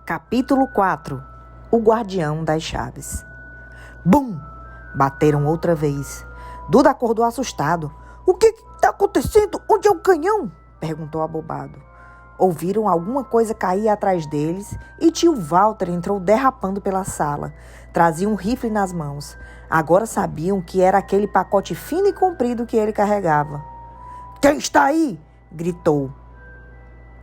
Capítulo 4. O Guardião das Chaves. Bum! Bateram outra vez. Duda acordou assustado. O que está acontecendo? Onde é o canhão? Perguntou abobado. Ouviram alguma coisa cair atrás deles e tio Walter entrou derrapando pela sala. Trazia um rifle nas mãos. Agora sabiam que era aquele pacote fino e comprido que ele carregava. Quem está aí? Gritou.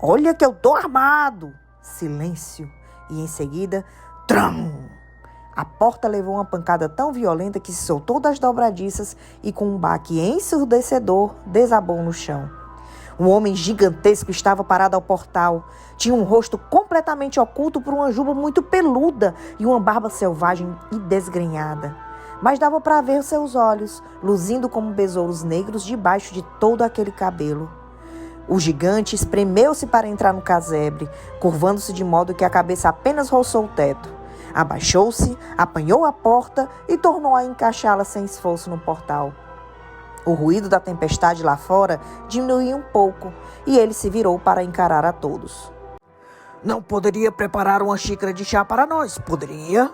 Olha que eu tô armado! Silêncio. E em seguida, tram! A porta levou uma pancada tão violenta que se soltou das dobradiças e com um baque ensurdecedor, desabou no chão. Um homem gigantesco estava parado ao portal. Tinha um rosto completamente oculto por uma juba muito peluda e uma barba selvagem e desgrenhada. Mas dava para ver seus olhos, luzindo como besouros negros debaixo de todo aquele cabelo. O gigante espremeu-se para entrar no casebre, curvando-se de modo que a cabeça apenas roçou o teto. Abaixou-se, apanhou a porta e tornou a encaixá-la sem esforço no portal. O ruído da tempestade lá fora diminuiu um pouco e ele se virou para encarar a todos. Não poderia preparar uma xícara de chá para nós, poderia?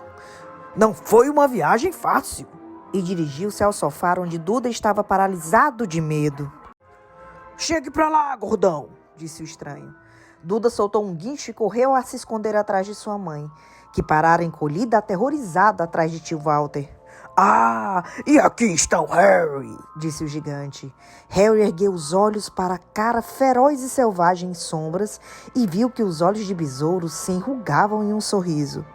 Não foi uma viagem fácil. E dirigiu-se ao sofá onde Duda estava paralisado de medo. Chegue para lá, gordão, disse o estranho. Duda soltou um guincho e correu a se esconder atrás de sua mãe, que parara encolhida, aterrorizada atrás de tio Walter. Ah, e aqui está o Harry, disse o gigante. Harry ergueu os olhos para a cara feroz e selvagem em sombras e viu que os olhos de besouro se enrugavam em um sorriso.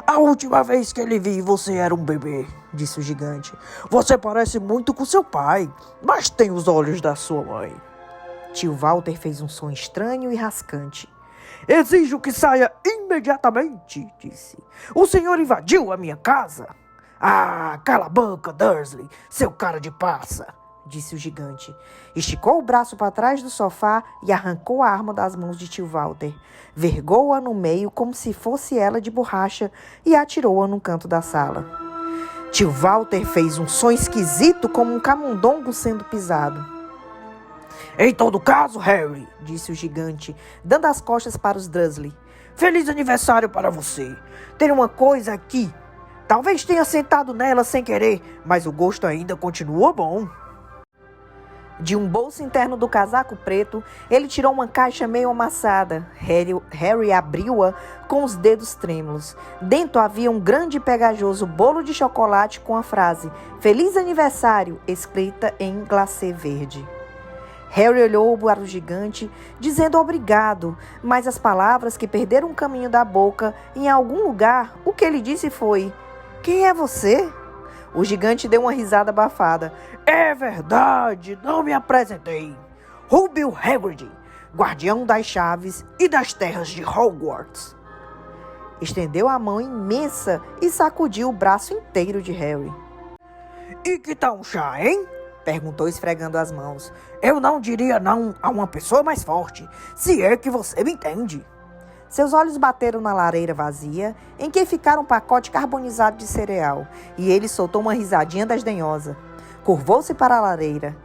A última vez que ele vi, você era um bebê, disse o gigante. Você parece muito com seu pai, mas tem os olhos da sua mãe. Tio Walter fez um som estranho e rascante. Exijo que saia imediatamente, disse. O senhor invadiu a minha casa. Ah, cala a boca, Dursley, seu cara de passa, disse o gigante. Esticou o braço para trás do sofá e arrancou a arma das mãos de tio Walter. Vergou-a no meio como se fosse ela de borracha e atirou-a no canto da sala. Tio Walter fez um som esquisito como um camundongo sendo pisado. Em todo caso, Harry, disse o gigante, dando as costas para os Dursley. Feliz aniversário para você. Tem uma coisa aqui. Talvez tenha sentado nela sem querer, mas o gosto ainda continua bom. De um bolso interno do casaco preto, ele tirou uma caixa meio amassada. Harry abriu-a com os dedos trêmulos. Dentro havia um grande e pegajoso bolo de chocolate com a frase Feliz Aniversário, escrita em glacê verde. Harry olhou para o gigante, dizendo obrigado, mas as palavras que perderam o caminho da boca, em algum lugar, o que ele disse foi: Quem é você? O gigante deu uma risada abafada. É verdade, não me apresentei. Rubio Hagrid, guardião das chaves e das terras de Hogwarts. Estendeu a mão imensa e sacudiu o braço inteiro de Harry. E que tal um chá, hein? Perguntou esfregando as mãos. Eu não diria não a uma pessoa mais forte, se é que você me entende. Seus olhos bateram na lareira vazia, em que ficara um pacote carbonizado de cereal, e ele soltou uma risadinha desdenhosa. Curvou-se para a lareira.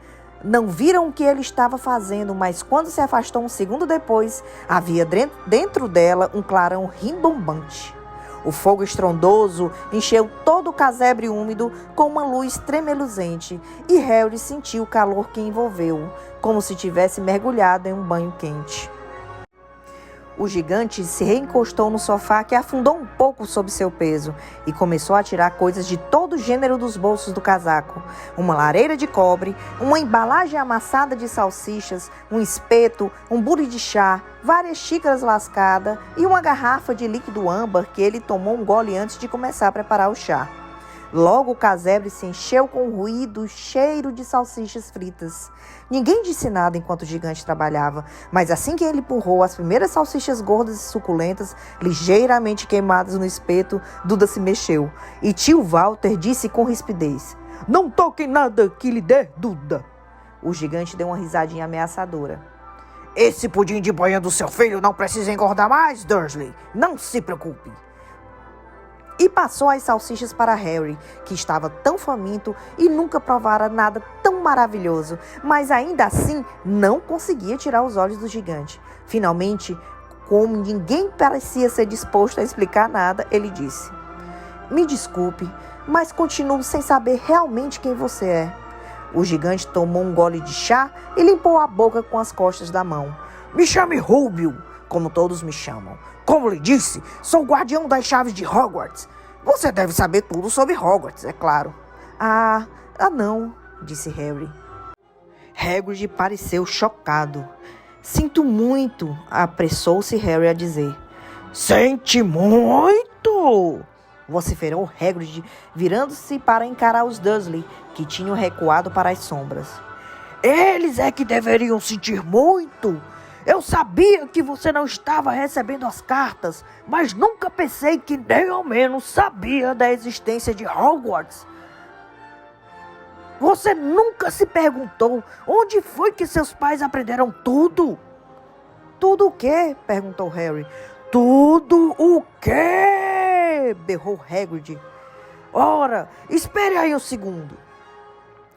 Não viram o que ele estava fazendo, mas quando se afastou um segundo depois, havia dentro dela um clarão rimbombante. O fogo estrondoso encheu todo o casebre úmido com uma luz tremeluzente, e Harry sentiu o calor que envolveu-o, como se tivesse mergulhado em um banho quente. O gigante se reencostou no sofá, que afundou um pouco sob seu peso, e começou a tirar coisas de todo gênero dos bolsos do casaco. Uma lareira de cobre, uma embalagem amassada de salsichas, um espeto, um bule de chá, várias xícaras lascadas e uma garrafa de líquido âmbar que ele tomou um gole antes de começar a preparar o chá. Logo o casebre se encheu com ruído e cheiro de salsichas fritas. Ninguém disse nada enquanto o gigante trabalhava, mas assim que ele empurrou as primeiras salsichas gordas e suculentas, ligeiramente queimadas no espeto, Duda se mexeu. E tio Walter disse com rispidez: Não toque em nada que lhe der, Duda. O gigante deu uma risadinha ameaçadora. Esse pudim de banha do seu filho não precisa engordar mais, Dursley. Não se preocupe. E passou as salsichas para Harry, que estava tão faminto e nunca provara nada tão maravilhoso, mas ainda assim não conseguia tirar os olhos do gigante. Finalmente, como ninguém parecia ser disposto a explicar nada, ele disse: "Me desculpe, mas continuo sem saber realmente quem você é." O gigante tomou um gole de chá e limpou a boca com as costas da mão. "Me chame Rubio, como todos me chamam. Como lhe disse, sou o guardião das chaves de Hogwarts. Você deve saber tudo sobre Hogwarts, é claro." Não, disse Harry. Hagrid pareceu chocado. "Sinto muito", apressou-se Harry a dizer. "Sente muito?" vociferou Hagrid, virando-se para encarar os Dursley, que tinham recuado para as sombras. "Eles é que deveriam sentir muito. Eu sabia que você não estava recebendo as cartas, mas nunca pensei que nem ao menos sabia da existência de Hogwarts. Você nunca se perguntou onde foi que seus pais aprenderam tudo?" "Tudo o quê?" perguntou Harry. "Tudo o quê?" berrou Hagrid. "Ora, espere aí um segundo."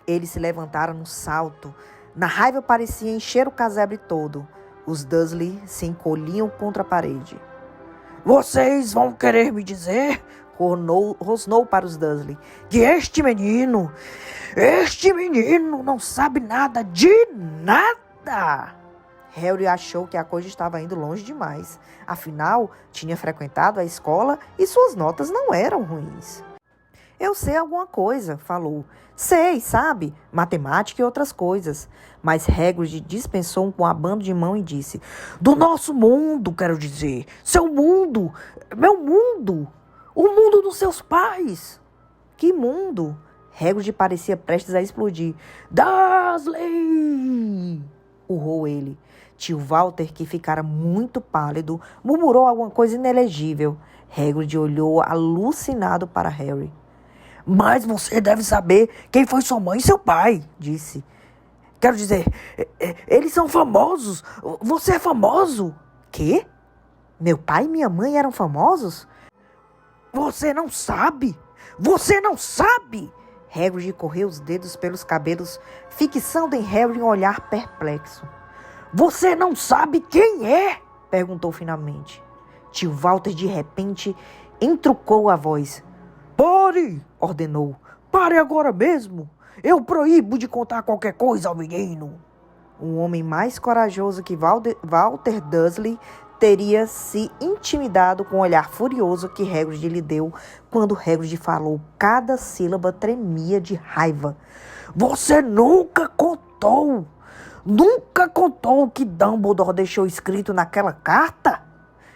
Eles se levantaram no salto. Na raiva parecia encher o casebre todo. Os Dursley se encolhiam contra a parede. "Vocês vão querer me dizer", rosnou para os Dursley, "que este menino não sabe nada de nada." Harry achou que a coisa estava indo longe demais. Afinal, tinha frequentado a escola e suas notas não eram ruins. "Eu sei alguma coisa", falou. "Sei, sabe? Matemática e outras coisas." Mas Hagrid dispensou com um abando de mão e disse: "Do nosso mundo, quero dizer. Seu mundo. Meu mundo. O mundo dos seus pais." "Que mundo?" Hagrid parecia prestes a explodir. "Dursley!" urrou ele. Tio Walter, que ficara muito pálido, murmurou alguma coisa inelegível. Hagrid olhou alucinado para Harry. "Mas você deve saber quem foi sua mãe e seu pai", disse. "Quero dizer, eles são famosos. Você é famoso." "Quê? Meu pai e minha mãe eram famosos?" Você não sabe! Você não sabe!" Hagrid correu os dedos pelos cabelos, fixando em Harry um olhar perplexo. "Você não sabe quem é?" perguntou finalmente. Tio Walter, de repente, entrucou a voz. "Pare!" ordenou. "Pare agora mesmo! Eu proíbo de contar qualquer coisa ao menino." Um homem mais corajoso que Walter Dursley teria se intimidado com o olhar furioso que Hagrid lhe deu quando Hagrid falou. Cada sílaba tremia de raiva. "Você nunca contou o que Dumbledore deixou escrito naquela carta?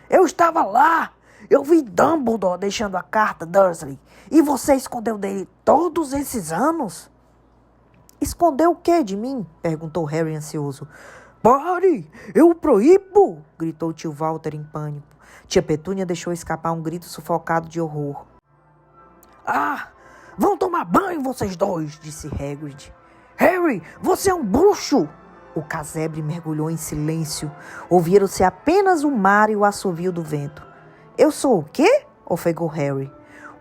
Eu estava lá. Eu vi Dumbledore deixando a carta, Dursley. E você escondeu dele todos esses anos?" "Escondeu o quê de mim?" perguntou Harry ansioso. "Pare! Eu o proíbo!" gritou tio Walter em pânico. Tia Petúnia deixou escapar um grito sufocado de horror. "Ah! Vão tomar banho vocês dois!" disse Hagrid. "Harry, você é um bruxo!" O casebre mergulhou em silêncio. Ouviram-se apenas o mar e o assovio do vento. "Eu sou o quê?" ofegou Harry.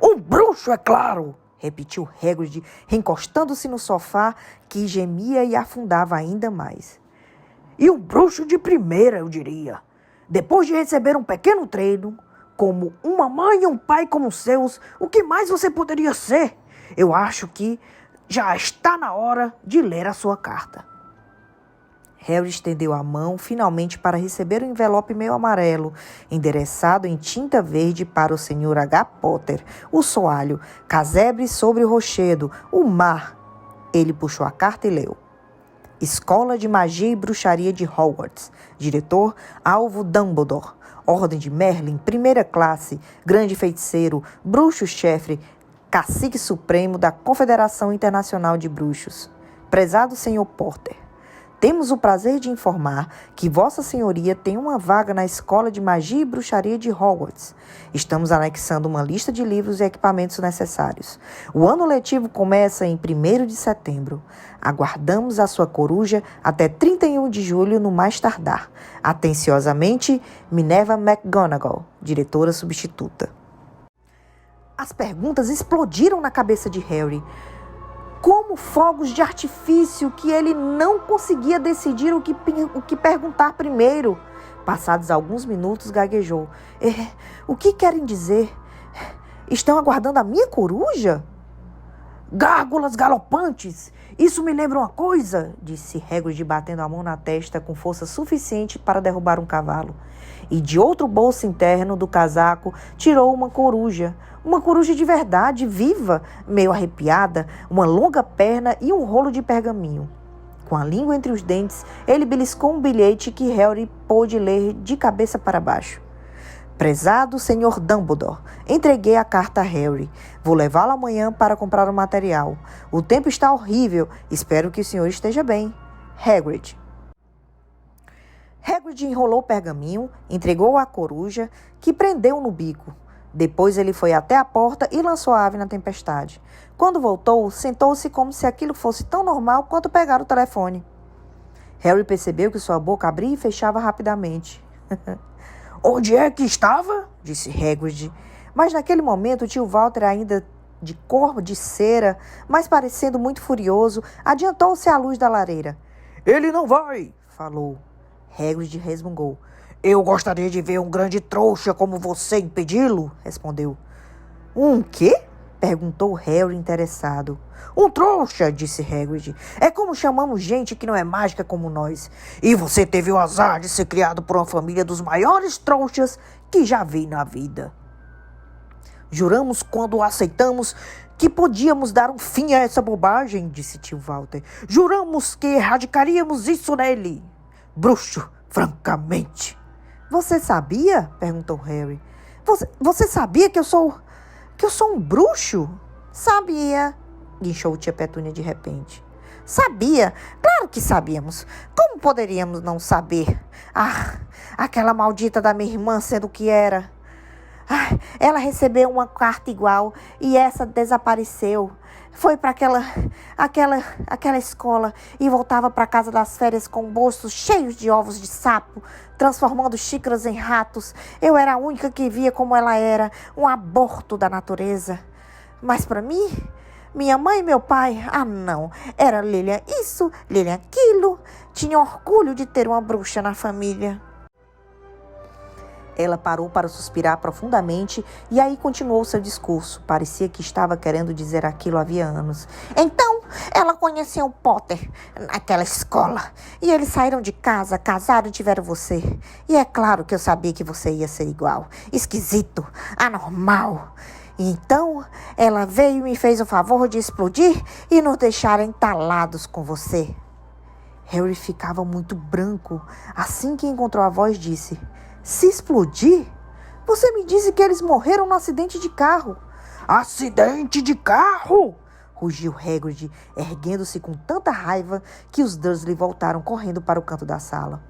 "Um bruxo, é claro!" repetiu Hagrid, encostando-se no sofá, que gemia e afundava ainda mais. "E um bruxo de primeira, eu diria. Depois de receber um pequeno treino, como uma mãe e um pai como os seus, o que mais você poderia ser? Eu acho que já está na hora de ler a sua carta." Harry estendeu a mão, finalmente, para receber o envelope meio amarelo, endereçado em tinta verde para o Sr. H. Potter, o soalho, casebre sobre o rochedo, o mar. Ele puxou a carta e leu. Escola de Magia e Bruxaria de Hogwarts. Diretor, Alvo Dumbledore. Ordem de Merlin, primeira classe, grande feiticeiro, bruxo-chefe, cacique supremo da Confederação Internacional de Bruxos. Prezado Sr. Potter, temos o prazer de informar que Vossa Senhoria tem uma vaga na Escola de Magia e Bruxaria de Hogwarts. Estamos anexando uma lista de livros e equipamentos necessários. O ano letivo começa em 1º de setembro. Aguardamos a sua coruja até 31 de julho no mais tardar. Atenciosamente, Minerva McGonagall, diretora substituta. As perguntas explodiram na cabeça de Harry, como fogos de artifício, que ele não conseguia decidir o que perguntar primeiro. Passados alguns minutos, gaguejou. O que querem dizer? Estão aguardando a minha coruja? Gárgulas galopantes! Isso me lembra uma coisa, disse Hagrid, batendo a mão na testa com força suficiente para derrubar um cavalo. E de outro bolso interno do casaco tirou uma coruja de verdade, viva, meio arrepiada, uma longa perna e um rolo de pergaminho. Com a língua entre os dentes, ele beliscou um bilhete que Harry pôde ler de cabeça para baixo. Prezado Sr. Dumbledore, entreguei a carta a Harry. Vou levá-la amanhã para comprar o material. O tempo está horrível. Espero que o senhor esteja bem. Hagrid. Hagrid enrolou o pergaminho, entregou-o à coruja, que prendeu no bico. Depois ele foi até a porta e lançou a ave na tempestade. Quando voltou, sentou-se como se aquilo fosse tão normal quanto pegar o telefone. Harry percebeu que sua boca abria e fechava rapidamente. Onde é que estava? Disse Hagrid. Mas naquele momento, o tio Walter, ainda de cor de cera, mas parecendo muito furioso, adiantou-se à luz da lareira. Ele não vai, falou. Hagrid resmungou. Eu gostaria de ver um grande trouxa como você impedi-lo, respondeu. Um quê? Perguntou Harry interessado. Um trouxa, disse Hagrid. É como chamamos gente que não é mágica como nós. E você teve o azar de ser criado por uma família dos maiores trouxas que já vi na vida. Juramos quando aceitamos que podíamos dar um fim a essa bobagem, disse tio Walter. Juramos que erradicaríamos isso nele. Bruxo, francamente. Você sabia? Perguntou Harry. Você sabia que eu sou um bruxo? Sabia, guinchou tia Petúnia de repente. Sabia? Claro que sabíamos. Como poderíamos não saber? Ah, aquela maldita da minha irmã sendo o que era. Ah, ela recebeu uma carta igual e essa desapareceu. Foi para aquela escola e voltava para casa das férias com bolsos cheios de ovos de sapo, transformando xícaras em ratos. Eu era a única que via como ela era, um aborto da natureza. Mas para mim, minha mãe e meu pai, não, era Lilian isso, Lilian aquilo. Tinha orgulho de ter uma bruxa na família. Ela parou para suspirar profundamente e aí continuou seu discurso. Parecia que estava querendo dizer aquilo havia anos. Então, ela conheceu o Potter naquela escola. E eles saíram de casa, casaram e tiveram você. E é claro que eu sabia que você ia ser igual. Esquisito, anormal. Então, ela veio e me fez o favor de explodir e nos deixar entalados com você. Harry ficava muito branco. Assim que encontrou a voz, disse... Se explodir? Você me disse que eles morreram no acidente de carro. Acidente de carro? Rugiu Hagrid, erguendo-se com tanta raiva que os Dursley voltaram correndo para o canto da sala.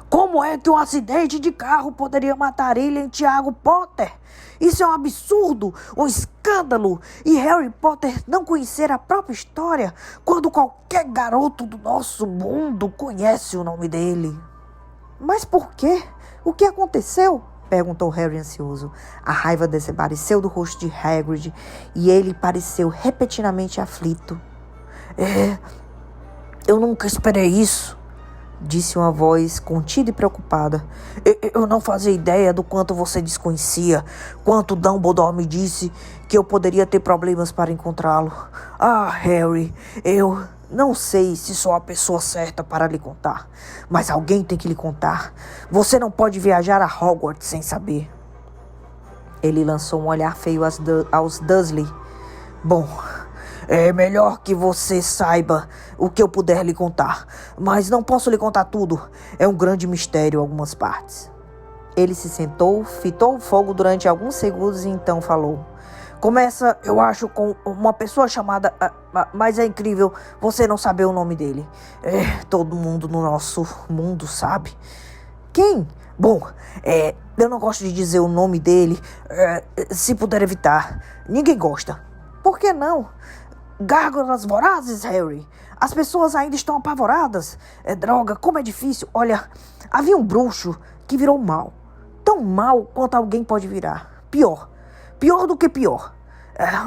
Como é que um acidente de carro poderia matar ele e Tiago Potter? Isso é um absurdo, um escândalo. E Harry Potter não conhecer a própria história, quando qualquer garoto do nosso mundo conhece o nome dele. Mas por quê? O que aconteceu? Perguntou Harry ansioso. A raiva desapareceu do rosto de Hagrid e ele pareceu repentinamente aflito. Eu nunca esperei isso, disse uma voz contida e preocupada. Eu não fazia ideia do quanto você desconhecia, quanto Dumbledore me disse que eu poderia ter problemas para encontrá-lo. Ah, Harry, eu... não sei se sou a pessoa certa para lhe contar, mas alguém tem que lhe contar. Você não pode viajar a Hogwarts sem saber. Ele lançou um olhar feio aos Dursley. Bom, é melhor que você saiba o que eu puder lhe contar, mas não posso lhe contar tudo. É um grande mistério em algumas partes. Ele se sentou, fitou o fogo durante alguns segundos e então falou. Começa, eu acho, com uma pessoa chamada... mas é incrível você não saber o nome dele. Todo mundo no nosso mundo sabe. Quem? Bom, eu não gosto de dizer o nome dele. Se puder evitar. Ninguém gosta. Por que não? Gárgulas vorazes, Harry. As pessoas ainda estão apavoradas. Droga, como é difícil. Olha, havia um bruxo que virou mal. Tão mal quanto alguém pode virar. Pior. Pior do que pior.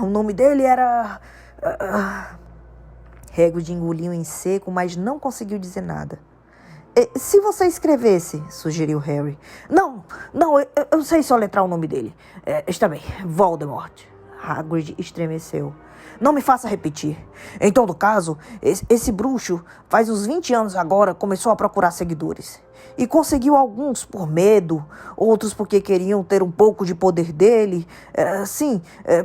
O nome dele era... Hagrid engoliu em seco, mas não conseguiu dizer nada. Se você escrevesse, sugeriu Harry. Não, eu sei só letrar o nome dele. Está bem, Voldemort. Hagrid estremeceu. Não me faça repetir. Em todo caso, esse bruxo, faz uns 20 anos agora, começou a procurar seguidores. E conseguiu alguns por medo, outros porque queriam ter um pouco de poder dele.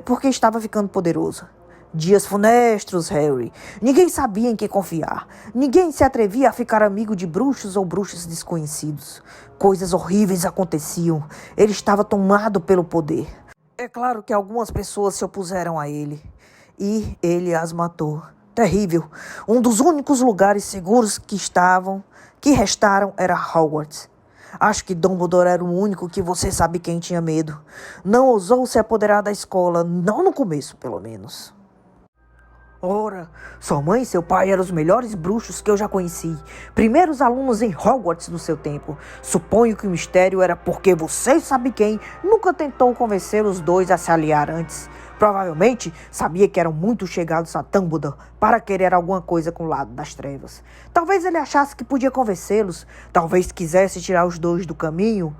Porque estava ficando poderoso. Dias funestos, Harry. Ninguém sabia em que confiar. Ninguém se atrevia a ficar amigo de bruxos ou bruxas desconhecidos. Coisas horríveis aconteciam. Ele estava tomado pelo poder. É claro que algumas pessoas se opuseram a ele. E ele as matou. Terrível. Um dos únicos lugares seguros que restaram era Hogwarts. Acho que Dumbledore era o único que você sabe quem tinha medo. Não ousou se apoderar da escola, não no começo, pelo menos. Ora, sua mãe e seu pai eram os melhores bruxos que eu já conheci. Primeiros alunos em Hogwarts no seu tempo. Suponho que o mistério era porque você sabe quem nunca tentou convencer os dois a se aliar antes. Provavelmente sabia que eram muito chegados a Dumbledore para querer alguma coisa com o lado das trevas. Talvez ele achasse que podia convencê-los. Talvez quisesse tirar os dois do caminho.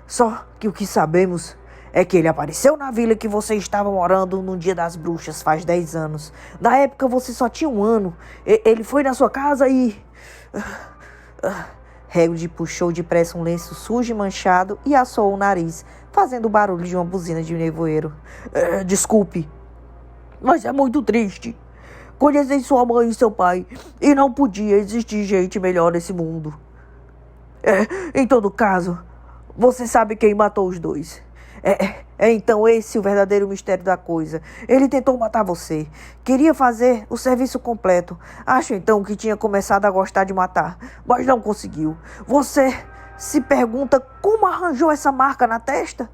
Só que o que sabemos é que ele apareceu na vila que você estava morando no Dia das Bruxas faz 10 anos. Na época você só tinha 1 ano. Ele foi na sua casa e... Hagrid puxou depressa um lenço sujo e manchado e assou o nariz, fazendo o barulho de uma buzina de nevoeiro. Desculpe, mas é muito triste. Conheci sua mãe e seu pai e não podia existir gente melhor nesse mundo. Em todo caso, você sabe quem matou os dois. Então esse o verdadeiro mistério da coisa. Ele tentou matar você. Queria fazer o serviço completo. Acho então que tinha começado a gostar de matar, mas não conseguiu. Você se pergunta como arranjou essa marca na testa?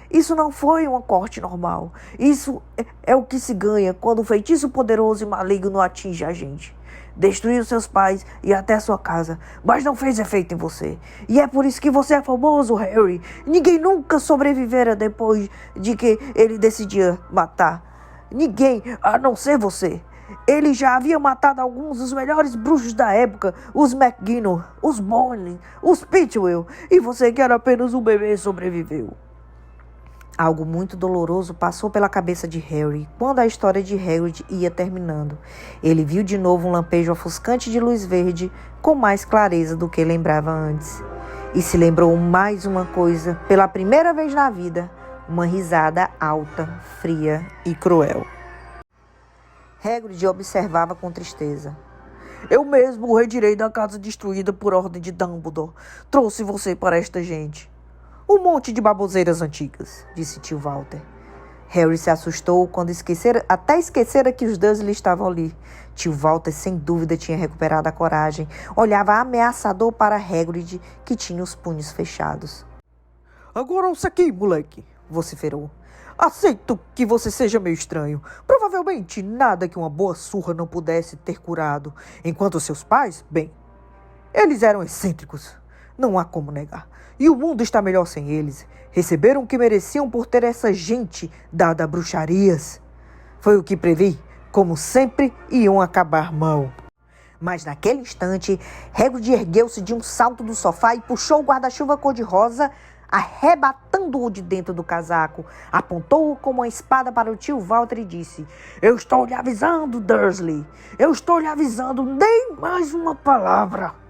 Isso não foi uma corte normal. Isso é o que se ganha quando um feitiço poderoso e maligno atinge a gente. Destruiu seus pais e até sua casa, mas não fez efeito em você. E é por isso que você é famoso, Harry. Ninguém nunca sobrevivera depois de que ele decidia matar. Ninguém, a não ser você. Ele já havia matado alguns dos melhores bruxos da época, os McGonagall, os Bonnie, os Pitwell, e você, que era apenas um bebê, sobreviveu. Algo muito doloroso passou pela cabeça de Harry quando a história de Hagrid ia terminando. Ele viu de novo um lampejo ofuscante de luz verde com mais clareza do que lembrava antes. E se lembrou mais uma coisa, pela primeira vez na vida, uma risada alta, fria e cruel. Hagrid observava com tristeza. Eu mesmo o retirei da casa destruída por ordem de Dumbledore. Trouxe você para esta gente. Um monte de baboseiras antigas, disse tio Walter. Harry se assustou quando até esquecera que os Dursley estavam ali. Tio Walter, sem dúvida, tinha recuperado a coragem. Olhava ameaçador para Hagrid, que tinha os punhos fechados. Agora ouça aqui, moleque, vociferou. Aceito que você seja meio estranho. Provavelmente nada que uma boa surra não pudesse ter curado. Enquanto seus pais, bem, eles eram excêntricos. Não há como negar. E o mundo está melhor sem eles. Receberam o que mereciam por ter essa gente dada a bruxarias. Foi o que previ. Como sempre, iam acabar mal. Mas naquele instante, Hagrid ergueu-se de um salto do sofá e puxou o guarda-chuva cor-de-rosa, arrebatando-o de dentro do casaco. Apontou-o com uma espada para o tio Walter e disse: Eu estou lhe avisando, Dursley. Eu estou lhe avisando, nem mais uma palavra.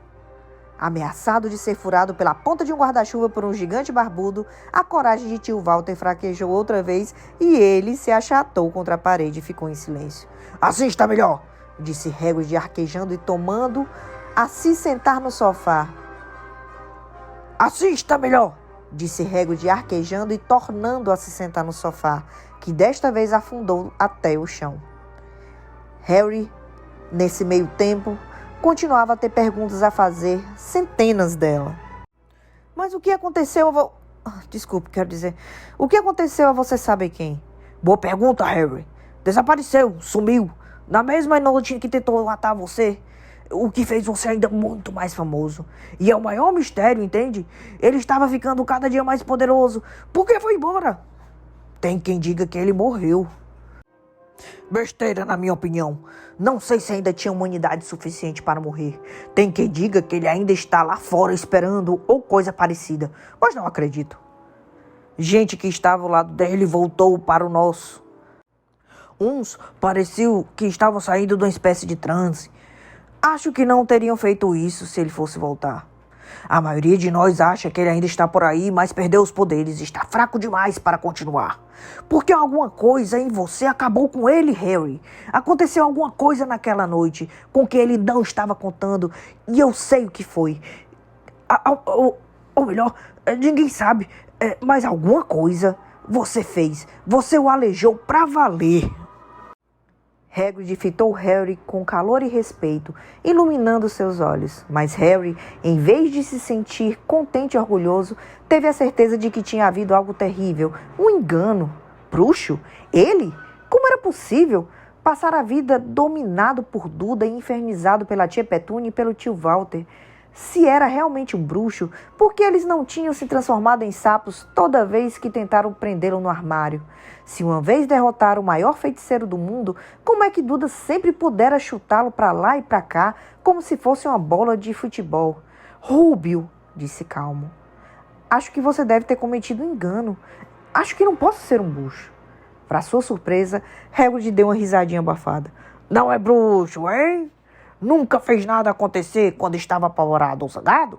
Ameaçado de ser furado pela ponta de um guarda-chuva por um gigante barbudo, a coragem de tio Walter fraquejou outra vez e ele se achatou contra a parede e ficou em silêncio. Assim está melhor, disse Hagrid arquejando e tomando a se sentar no sofá. Assim está melhor, disse Hagrid arquejando e tornando a se sentar no sofá, que desta vez afundou até o chão. Harry, nesse meio tempo, continuava a ter perguntas a fazer, centenas dela. Mas o que aconteceu o que aconteceu a você sabe quem? Boa pergunta, Harry. Desapareceu, sumiu. Na mesma noite que tentou matar você, o que fez você ainda muito mais famoso. E é o maior mistério, entende? Ele estava ficando cada dia mais poderoso. Por que foi embora? Tem quem diga que ele morreu. Besteira, na minha opinião. Não sei se ainda tinha humanidade suficiente para morrer. Tem quem diga que ele ainda está lá fora esperando ou coisa parecida, mas não acredito. Gente que estava ao lado dele voltou para o nosso. Uns pareciam que estavam saindo de uma espécie de transe. Acho que não teriam feito isso se ele fosse voltar. A maioria de nós acha que ele ainda está por aí, mas perdeu os poderes e está fraco demais para continuar. Porque alguma coisa em você acabou com ele, Harry. Aconteceu alguma coisa naquela noite com que ele não estava contando e eu sei o que foi. Ou melhor, ninguém sabe, mas alguma coisa você fez. Você o aleijou pra valer. Hagrid fitou Harry com calor e respeito, iluminando seus olhos. Mas Harry, em vez de se sentir contente e orgulhoso, teve a certeza de que tinha havido algo terrível. Um engano. Bruxo? Ele? Como era possível passar a vida dominado por Duda e infernizado pela tia Petúnia e pelo tio Walter? Se era realmente um bruxo, por que eles não tinham se transformado em sapos toda vez que tentaram prendê-lo no armário? Se uma vez derrotaram o maior feiticeiro do mundo, como é que Duda sempre pudera chutá-lo para lá e para cá, como se fosse uma bola de futebol? Rúbio, disse calmo. Acho que você deve ter cometido um engano. Acho que não posso ser um bruxo. Para sua surpresa, Hagrid deu uma risadinha abafada. Não é bruxo, hein? Nunca fez nada acontecer quando estava apavorado ou zangado?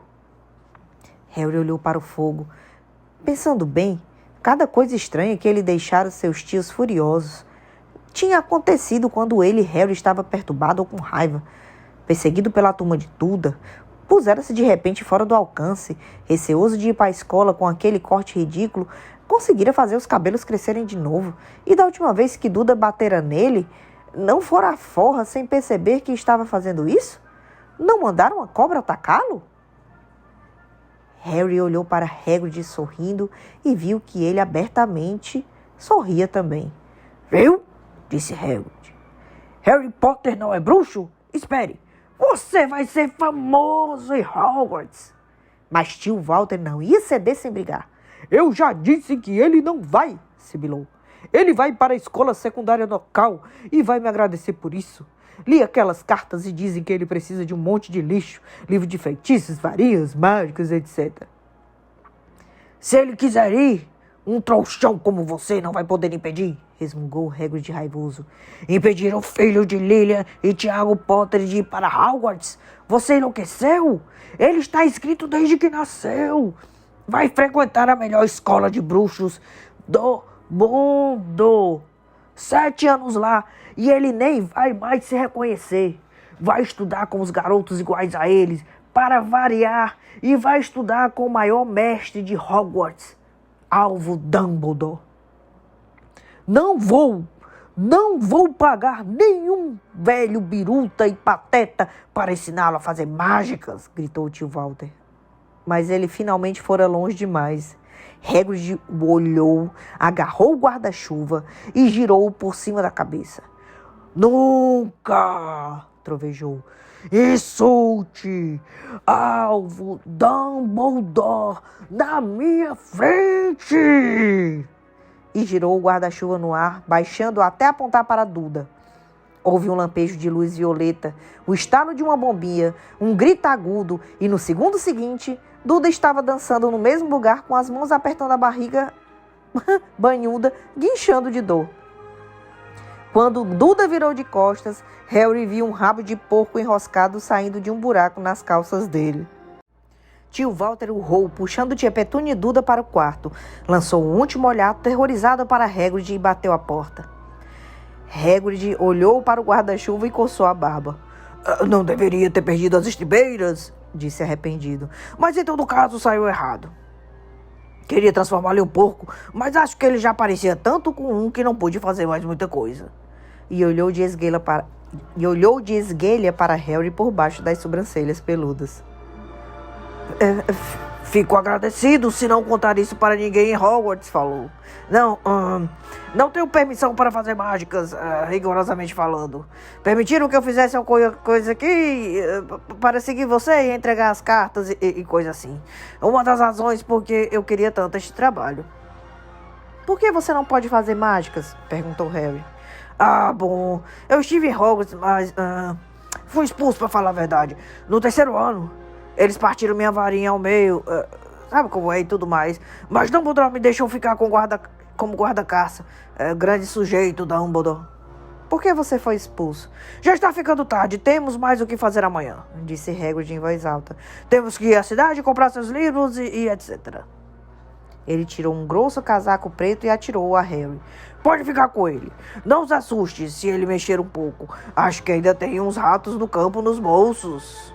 Harry olhou para o fogo. Pensando bem, cada coisa estranha que ele deixara seus tios furiosos tinha acontecido quando ele e Harry estava perturbado ou com raiva. Perseguido pela turma de Duda, pusera-se de repente fora do alcance, receoso de ir para a escola com aquele corte ridículo, conseguira fazer os cabelos crescerem de novo. E da última vez que Duda batera nele, não fora a forra sem perceber que estava fazendo isso? Não mandaram a cobra atacá-lo? Harry olhou para Hagrid sorrindo e viu que ele abertamente sorria também. Viu? Disse Hagrid. Harry Potter não é bruxo? Espere, você vai ser famoso em Hogwarts. Mas tio Walter não ia ceder sem brigar. Eu já disse que ele não vai, sibilou. Ele vai para a escola secundária local e vai me agradecer por isso. Li aquelas cartas e dizem que ele precisa de um monte de lixo, livro de feitiços, varinhas, mágicas, etc. Se ele quiser ir, um trouxão como você não vai poder impedir, resmungou Hagrid raivoso. Impedir o filho de Lilian e Tiago Potter de ir para Hogwarts? Você enlouqueceu? Ele está inscrito desde que nasceu. Vai frequentar a melhor escola de bruxos do mundo. 7 anos lá e ele nem vai mais se reconhecer. Vai estudar com os garotos iguais a eles, para variar, e vai estudar com o maior mestre de Hogwarts, Alvo Dumbledore. Não vou pagar nenhum velho biruta e pateta para ensiná-lo a fazer mágicas, gritou o tio Walter. Mas ele finalmente fora longe demais. Hagrid o olhou, agarrou o guarda-chuva e girou-o por cima da cabeça. Nunca, trovejou, insulte Alvo Dumbledore na minha frente! E girou o guarda-chuva no ar, baixando até apontar para Duda. Houve um lampejo de luz violeta, o estalo de uma bombinha, um grito agudo e no segundo seguinte, Duda estava dançando no mesmo lugar com as mãos apertando a barriga banhuda, guinchando de dor. Quando Duda virou de costas, Harry viu um rabo de porco enroscado saindo de um buraco nas calças dele. Tio Walter urrou, puxando tia Petúnia e Duda para o quarto. Lançou um último olhar aterrorizado para Hagrid e bateu a porta. Hagrid olhou para o guarda-chuva e coçou a barba. Não deveria ter perdido as estribeiras, disse arrependido. Mas em todo caso saiu errado. Queria transformá-lo em um porco, mas acho que ele já parecia tanto com um que não pude fazer mais muita coisa. E olhou de esguelha para Harry por baixo das sobrancelhas peludas. Fico agradecido se não contar isso para ninguém em Hogwarts, falou. Não tenho permissão para fazer mágicas, rigorosamente falando. Permitiram que eu fizesse uma coisa aqui para seguir você e entregar as cartas e coisa assim. Uma das razões porque eu queria tanto este trabalho. Por que você não pode fazer mágicas? Perguntou Harry. Ah, bom, eu estive em Hogwarts, mas fui expulso pra falar a verdade. No terceiro ano, eles partiram minha varinha ao meio, sabe como é e tudo mais. Mas Dumbledore me deixou ficar como guarda-caça. Grande sujeito, Dumbledore. Por que você foi expulso? Já está ficando tarde, temos mais o que fazer amanhã, disse Hagrid em voz alta. Temos que ir à cidade, comprar seus livros e etc. Ele tirou um grosso casaco preto e atirou a Harry. Pode ficar com ele. Não se assuste se ele mexer um pouco. Acho que ainda tem uns ratos no campo nos bolsos.